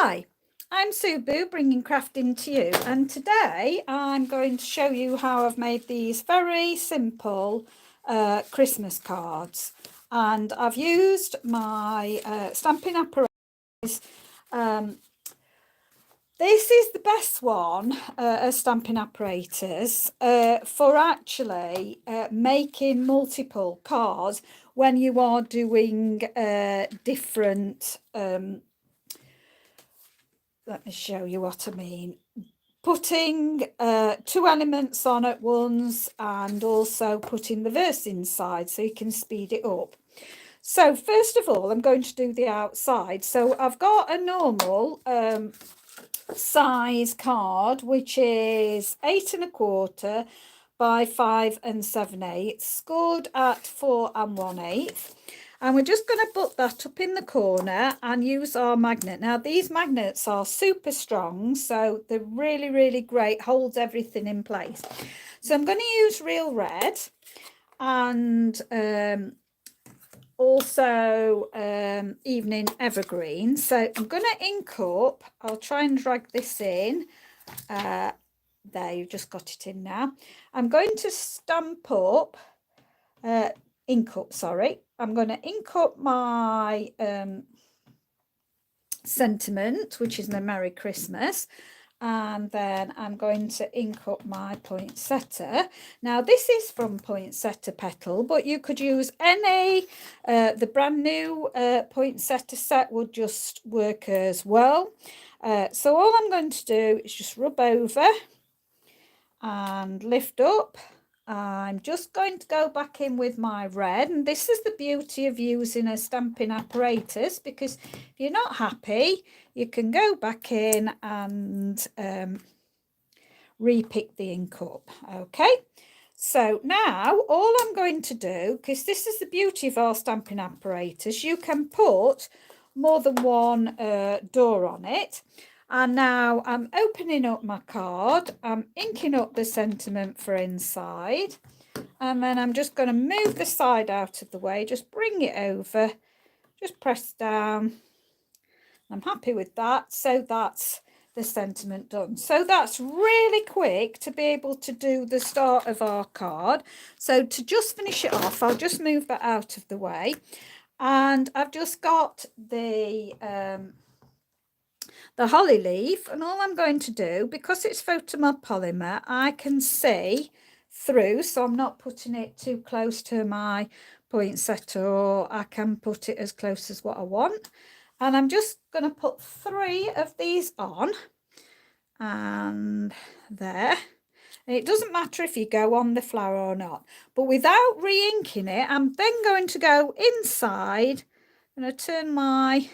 Hi, I'm Sue Boo, bringing crafting to you, and today I'm going to show you how I've made these very simple Christmas cards. And I've used my stamping apparatus. This is the best one, a stamping apparatus, for actually making multiple cards when you are doing different let me show you what I mean. Putting two elements on at once and also putting the verse inside so you can speed it up. So first of all, I'm going to do the outside. So I've got a normal size card, which is 8 1/4 by 5 7/8, scored at 4 1/8. And we're just going to put that up in the corner and use our magnet. Now, these magnets are super strong, so they're really, really great, holds everything in place. So I'm going to use real red and also evening evergreen. So I'm going to ink up. I'll try and drag this in. There, you've just got it in now. I'm going to stamp up, ink up, sorry. I'm going to ink up my sentiment, which is my Merry Christmas. And then I'm going to ink up my poinsettia. Now, this is from Poinsettia Petal, but you could use any, the brand new poinsettia set would just work as well. So all I'm going to do is just rub over and lift up. I'm just going to go back in with my red, and this is the beauty of using a stamping apparatus, because if you're not happy, you can go back in and repick the ink up. Okay, so now all I'm going to do, because this is the beauty of our stamping apparatus, you can put more than one door on it. And now I'm opening up my card, I'm inking up the sentiment for inside, and then I'm just going to move the side out of the way, just bring it over, just press down. I'm happy with that. So that's the sentiment done. So that's really quick to be able to do the start of our card. So to just finish it off, I'll just move that out of the way, and I've just got the holly leaf, and all I'm going to do, because it's photomod polymer, I can see through, so I'm not putting it too close to my poinsettia, or I can put it as close as what I want. And I'm just going to put 3 of these on, and there. And it doesn't matter if you go on the flower or not, but without re-inking it, I'm then going to go inside. I'm going to turn my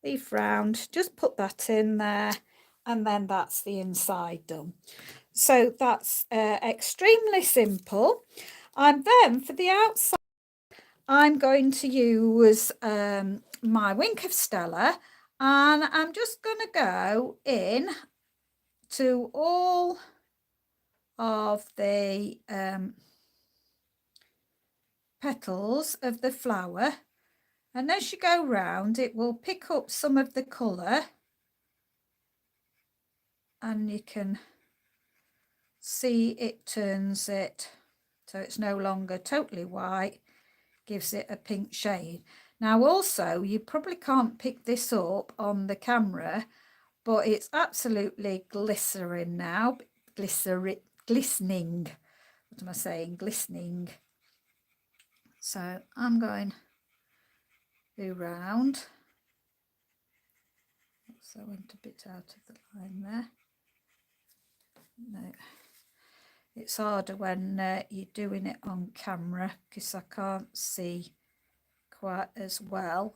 leaf round, just put that in there, and then that's the inside done. So that's extremely simple. And then for the outside, I'm going to use my Wink of Stella, and I'm just going to go in to all of the petals of the flower, and as you go round, it will pick up some of the colour, and you can see it turns it so it's no longer totally white, gives it a pink shade. Now also, you probably can't pick this up on the camera, but it's absolutely glycerin now, glistening. What am I saying? Glistening. So I'm going to do round. So I went a bit out of the line there. No, it's harder when you're doing it on camera, because I can't see quite as well.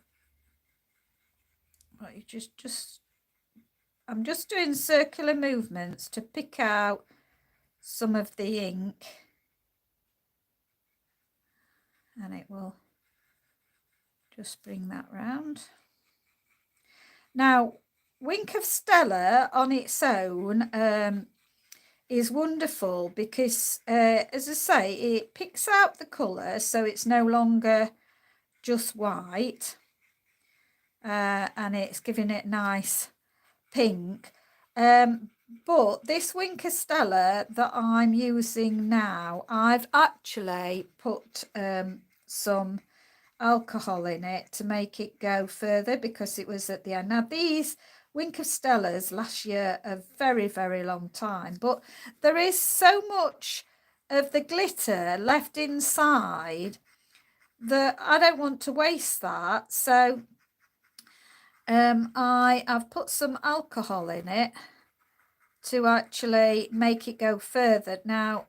But you just I'm just doing circular movements to pick out some of the ink, and it will just bring that round. Now, Wink of Stella on its own is wonderful, because as I say, it picks out the colour, so it's no longer just white, and it's giving it nice pink. But this Wink of Stella that I'm using now, I've actually put some alcohol in it to make it go further because it was at the end. Now these Wink of Stellas last year a very, very long time, but there is so much of the glitter left inside that I don't want to waste that. So I have put some alcohol in it to actually make it go further. Now,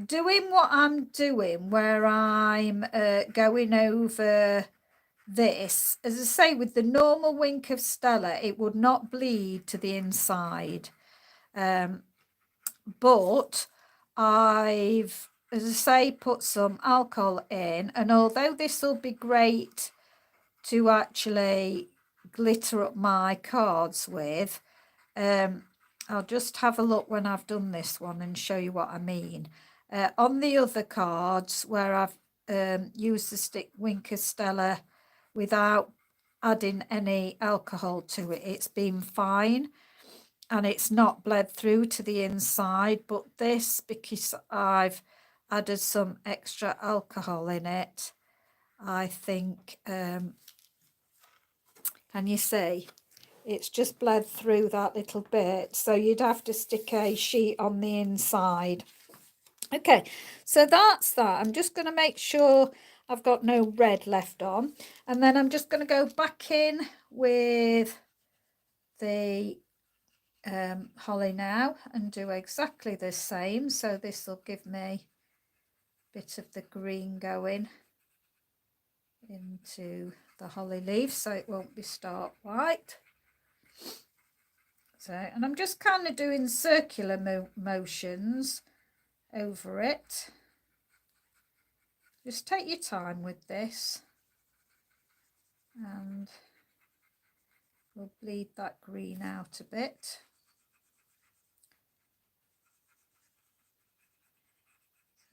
doing what I'm doing, where I'm going over this, as I say, with the normal Wink of Stella, it would not bleed to the inside. But I've, as I say, put some alcohol in, and although this will be great to actually glitter up my cards with, I'll just have a look when I've done this one and show you what I mean. On the other cards where I've used the stick Wink of Stella without adding any alcohol to it, it's been fine and it's not bled through to the inside. But this, because I've added some extra alcohol in it, I think, can you see? It's just bled through that little bit, so you'd have to stick a sheet on the inside. Okay, so that's that. I'm just going to make sure I've got no red left on, and then I'm just going to go back in with the holly now and do exactly the same. So this will give me a bit of the green going into the holly leaf, so it won't be stark white. So, and I'm just kind of doing circular motions over it. Just take your time with this, and we'll bleed that green out a bit.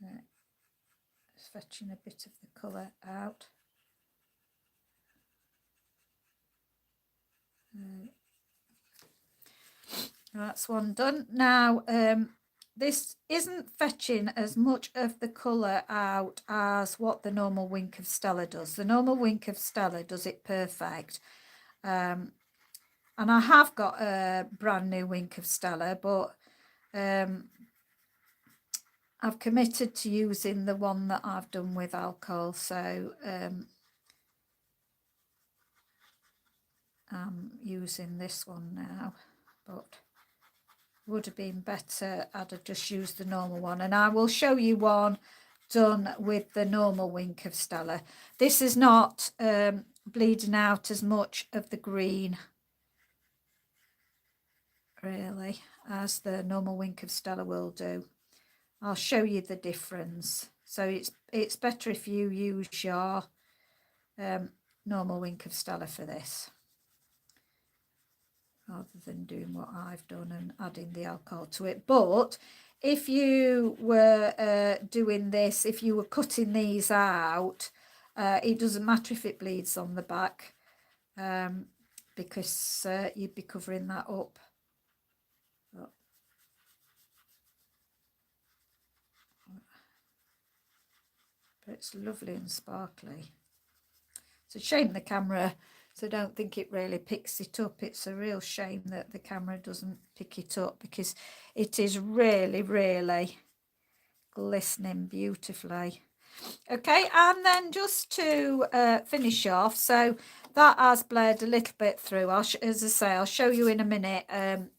So, just fetching a bit of the colour out. That's one done. Now this isn't fetching as much of the colour out as what the normal Wink of Stella does. The normal Wink of Stella does it perfect. And I have got a brand new Wink of Stella, but I've committed to using the one that I've done with alcohol, so I'm using this one now, but would have been better I'd have just used the normal one. And I will show you one done with the normal Wink of Stella. This is not bleeding out as much of the green really as the normal Wink of Stella will do. I'll show you the difference. So it's better if you use your normal Wink of Stella for this, rather than doing what I've done and adding the alcohol to it. But if you were doing this, if you were cutting these out, it doesn't matter if it bleeds on the back, because you'd be covering that up. But it's lovely and sparkly. It's a shame the camera, so I don't think it really picks it up. It's a real shame that the camera doesn't pick it up, because it is really, really glistening beautifully. Okay, and then just to finish off, so that has bled a little bit through. As I say, I'll show you in a minute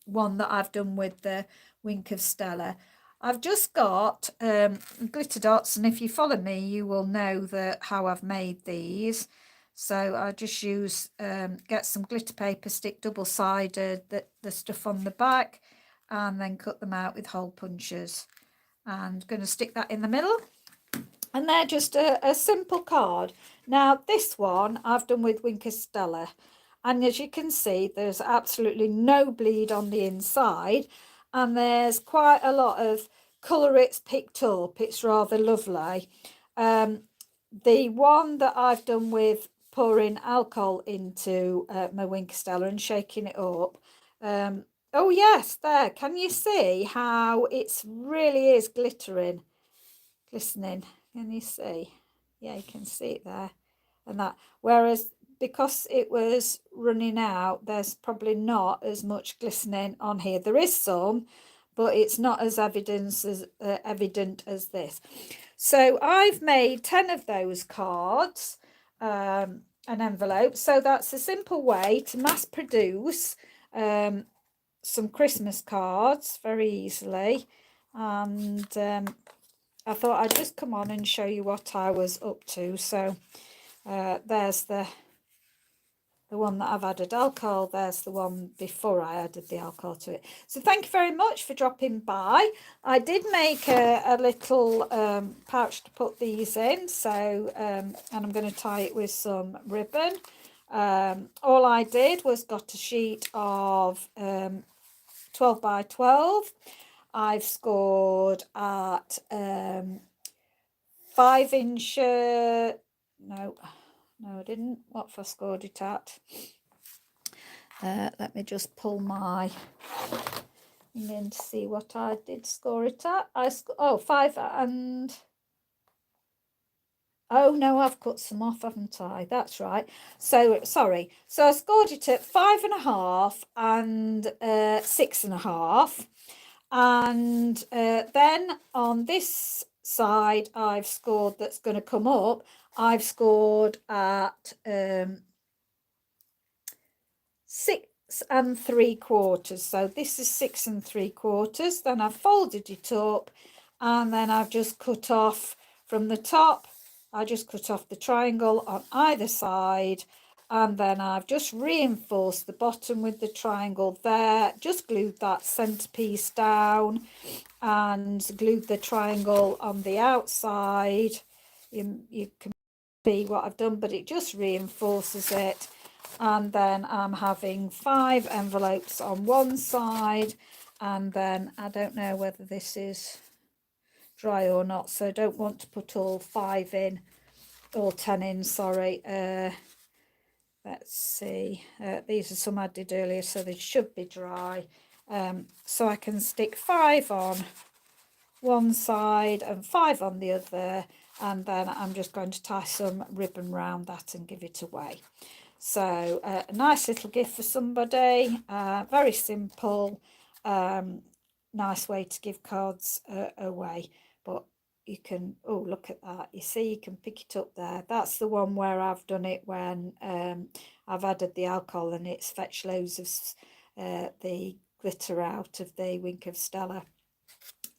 one that I've done with the Wink of Stella. I've just got glitter dots, and if you follow me, you will know that how I've made these. So I just use, get some glitter paper, stick double-sided, the stuff on the back, and then cut them out with hole punches. And going to stick that in the middle. And they're just a simple card. Now, this one I've done with Wink of Stella. And as you can see, there's absolutely no bleed on the inside. And there's quite a lot of colour it's picked up. It's rather lovely. The one that I've done with pouring alcohol into my Wink of Stella and shaking it up. Oh yes, there. Can you see how it's really is glistening? Can you see? Yeah, you can see it there. And that, whereas because it was running out, there's probably not as much glistening on here. There is some, but it's not as evident as this. So I've made 10 of those cards, an envelope. So that's a simple way to mass produce some Christmas cards very easily. And I thought I'd just come on and show you what I was up to. So there's the one that I've added alcohol. There's the one before I added the alcohol to it. So thank you very much for dropping by. I did make a little pouch to put these in. So, and I'm going to tie it with some ribbon. All I did was got a sheet of 12 by 12. I've scored at 5-inch, no, I didn't. What have I scored it at? Let me just pull my thing in to see what I did score it at. 5 and... Oh, no, I've cut some off, haven't I? That's right. So, sorry. So I scored it at 5.5 and 6.5. And then on this side, I've scored, that's going to come up, I've scored at 6 3/4. So this is 6 3/4. Then I've folded it up, and then I've just cut off from the top. I just cut off the triangle on either side, and then I've just reinforced the bottom with the triangle there, just glued that centerpiece down and glued the triangle on the outside. You can see what I've done, but it just reinforces it. And then I'm having 5 envelopes on one side, and then I don't know whether this is dry or not, so I don't want to put all 5 in, all 10 in, sorry. Let's see, these are some I did earlier, so they should be dry. So I can stick 5 on one side and 5 on the other, and then I'm just going to tie some ribbon around that and give it away. So a nice little gift for somebody, very simple, nice way to give cards away. But you can, oh, look at that, you see, you can pick it up there. That's the one where I've done it when I've added the alcohol, and it's fetched loads of the glitter out of the Wink of Stella.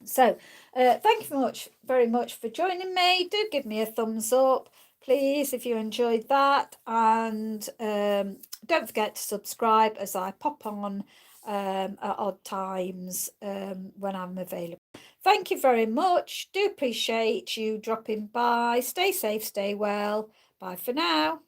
So thank you very much for joining me. Do give me a thumbs up, please, if you enjoyed that, and don't forget to subscribe, as I pop on at odd times when I'm available. Thank you very much. Do appreciate you dropping by. Stay safe, stay well. Bye for now.